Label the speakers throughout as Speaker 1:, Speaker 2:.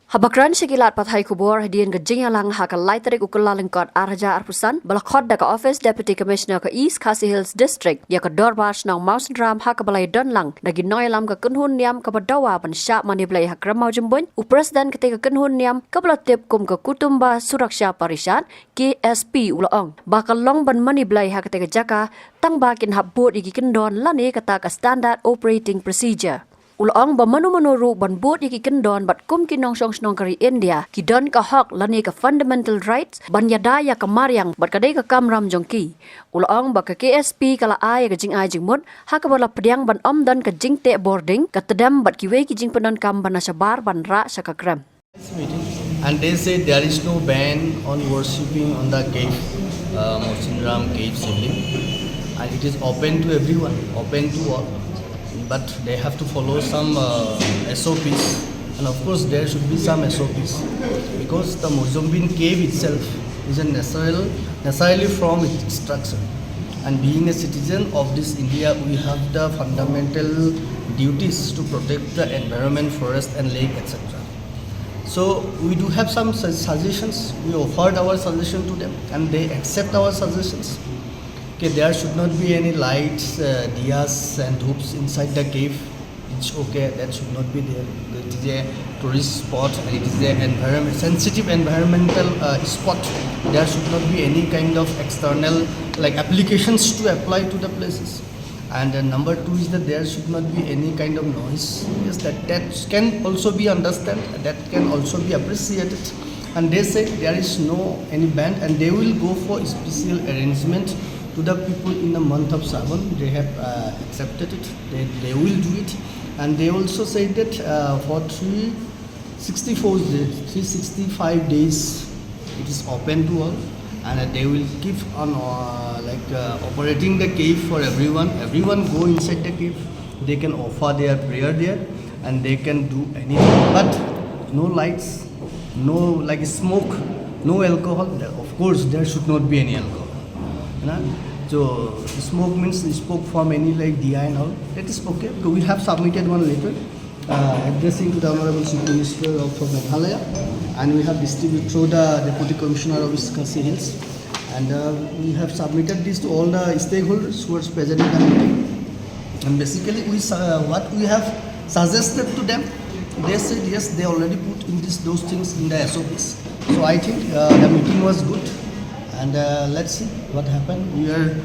Speaker 1: Habakran Shakilat Pathai Kubor Hadian Gajingalang Haka Laiterik Ukulalangot Araja Arpusan Balakot Daka Office Deputy Commissioner ka East Khasi Hills District Yaka Dorbash Nang Mawsynram Haka Blei Donlang Nagi Noilam ka Kunhun Niam ka Badawa Ban Syak Mani Blei ha Krem Mawjymbuiñ U President ketika Kunhun Niam ka Balatip Kum ka Kutumba Suraksha Parishad KSP Ulaong Bakal Long Ban Mani Blei ha ketika Jaka Tang Bakin Habut Iki Kendon Lani kata ka Standard Operating Procedure Ulaong ba manu-manuru ban bot iki kendon bat kum kinong song kari India ki don ka hak lani ka fundamental rights ban yadaya ka mariang bat kadai ka kamram jongki Ulaong ba ka KSP kala ay ka jing ay jingmut ha ka bala pediang ban omdan ka jingte boarding ka tedam bat kiwe ki jing penon kam ban sabar ban ra sa ka Krem
Speaker 2: and they say there is no ban on worshipping on the cave Mawsynram cave sibling and it is open to everyone, open to all. But they have to follow some SOPs, and of course there should be some SOPs because the Mawjymbuiñ cave itself is a necessarily from its structure, and being a citizen of this India, we have the fundamental duties to protect the environment, forest and lake, etc. So we do have some suggestions. We offered our suggestion to them, and they accept our suggestions. Okay, there should not be any lights, diyas and hoops inside the cave. It's okay, that should not be there. It is a tourist spot and it is a sensitive environmental spot. There should not be any kind of external applications to apply to the places. And number two is that there should not be any kind of noise. Yes, that can also be understood, that can also be appreciated. And they say there is no any ban and they will go for special arrangement to the people in the month of Sawan. They have accepted it, they will do it, and they also said that for 365 days it is open to all, and they will keep on operating the cave for everyone. Everyone go inside the cave, they can offer their prayer there and they can do anything, but no lights, no smoke, no alcohol. Of course there should not be any alcohol. So smoke means smoke from any diya and all. That is okay. So we have submitted one letter addressing to the Honorable Chief Minister of Meghalaya, and we have distributed through the Deputy Commissioner of East Khasi Hills, and we have submitted this to all the stakeholders who are present in the meeting. And basically, what we have suggested to them, they said yes, they already put in those things in the SOPs. So I think the meeting was good. And let's see what happens. We are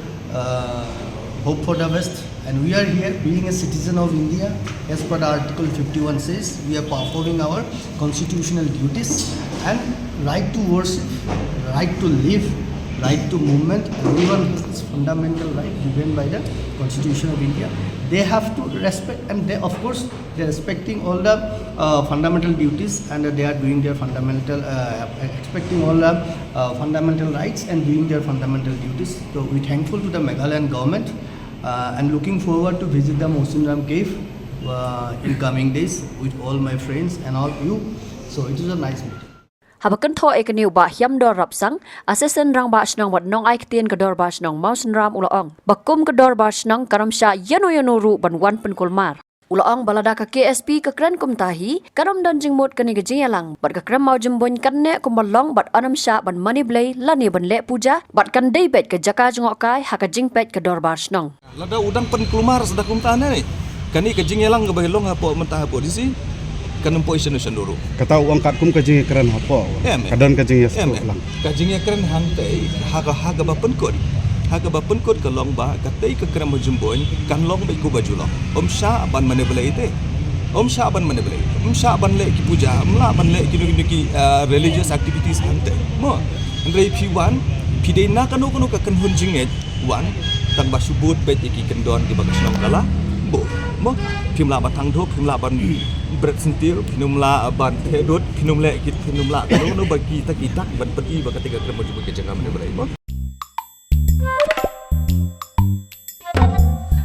Speaker 2: hope for the best, and we are here being a citizen of India. As per Article 51 says, we are performing our constitutional duties and right to worship, right to live, right to movement. Everyone has this fundamental right given by the Constitution of India. They have to respect, and they, of course, they are respecting all the fundamental duties, and they are doing their fundamental, expecting all the fundamental rights and doing their fundamental duties. So we are thankful to the Meghalayan government and looking forward to visit the Mawsynram cave in coming days with all my friends and all you. So it is a nice meeting.
Speaker 1: Habakan tho ekaniu ba hiam dor rapsang assistant rang ba snong wat nong ai ktien ka dor ba snong Mawsynram Ulaong bakum ka dor ba snong karamsha yano ru ban wan Pynklumar Ulaong balada ka KSP ka kren kum tahi karam dan jingmut kani ka jingalang bat ka Krem Mawjymbuiñ kan ne kum balong bat anam sha ban mani Blei lani ban le puja bat kan dei bet ka jaka jongok kai ha ka jingpet ka dor ba snong
Speaker 3: lada udang Pynklumar sada kum tane ni kani ka jingalang ka bahilong hapo mentah hapo disi kanumpo isan dulu.
Speaker 4: Kata uang katkum kajing keren apa? Kadon kajing ya lang.
Speaker 3: Kajing keren hantai haga bapenkot ke long ba katai ke Krem Mawjymbuiñ kan long bai ku baju long. Om sha ban mane Blei te. Om sha ban mane Blei. Om sha ban le ki puja, amla ban le ki religious activities hantai. Mo. Andrei P1 pidei na kanu ka kan hunjing wan tang basubut bet ki kendon ki bagas long kala. Bo. Mo phimla batang dhok phimla ban berat sentil pinumla ban hedot pinumla kit pinumla kalau bagi kita ban pergi ketika Krem Mawjymbuiñ ke jaga mana Blei mo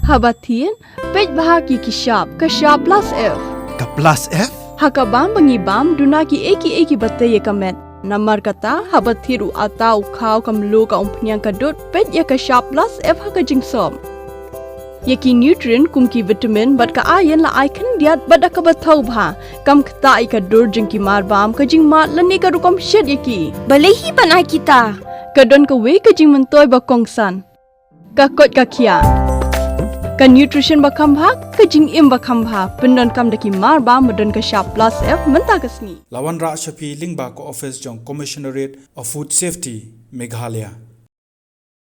Speaker 5: Habatin pej bahagi kishap kashap plus F
Speaker 3: ka plus F
Speaker 5: hakabam bangibam dunaki eki batay kamet namar kata habathiru atau kau kamlu ka umpnyang kadot pej ya kashap plus F hakajingsom Yaki nutrient kumki vitamin bat ka ayan la icon diat bat ka bathau bha kam khta ai ka dur jing ki mar bam ka jing ma lani ka rukom shed yaki
Speaker 6: Balehi banai kita.
Speaker 5: ka don ka we ka jing mentoy ba kongsan ka kot ka khia ka nutrition ba kham bha ka jing im ba kham bha pendon kam daki mar bam madon ka sharp plus f menta kasni
Speaker 7: Lawan Ra Shafi Lingba ko office jong Commissionerate of Food Safety Meghalaya